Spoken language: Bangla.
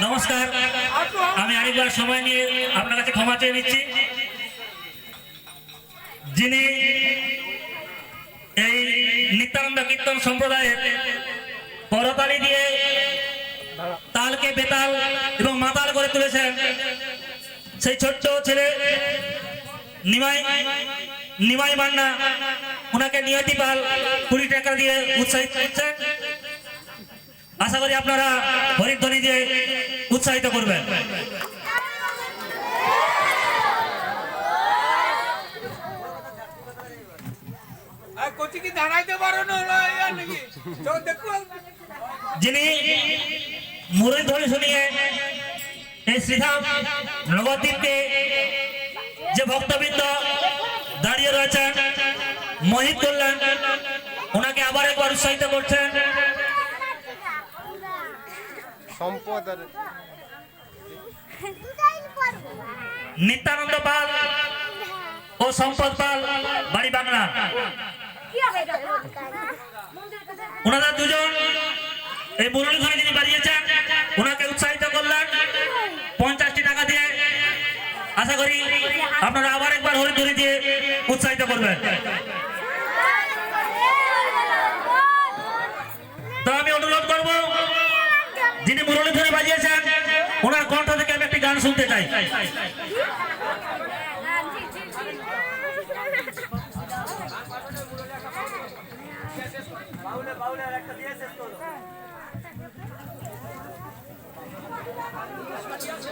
নমস্কার, আমি আরেকবার সময় নিয়ে আপনার কাছে ক্ষমা চেয়ে নিচ্ছি। যিনি এই নিত্যানন্দ কীর্তন সম্প্রদায়ের করতালি দিয়ে তালকে বেতাল এবং মাতাল করে তুলেছেন, সেই ছোট্ট ছেলে নিমাই মান্না, ওনাকে নিয়তি পাল 20 টাকা দিয়ে উৎসাহিত করছেন। আশা করি আপনারা হরিধ্বনি দিয়ে উৎসাহিত করবেন। যিনি মুরলী ধ্বনি শুনিয়ে এই শ্রীধাম নবদ্বীপে যে ভক্তবৃন্দ দাঁড়িয়ে রয়েছেন, মোহিত কল্যাণ, ওনাকে আবার একবার উৎসাহিত করছেন। নিত্যানন্দ পাল ও সম্পদ পাল, বাড়ি বাংলা, ওনারা দুজন এই মুরলী ধ্বনি যিনি বাড়িয়েছেন, ওনাকে উৎসাহিত করলেন 50টি টাকা দিয়ে। আশা করি আপনারা আবার একবার হরিধ্বনি দিয়ে উৎসাহিত করবেন। তো আমি অনুরোধ করব, যিনি মুরলী ধ্বনি বাজিয়েছেন, ওনার কণ্ঠ থেকে আমি একটি গান শুনতে চাই। একটা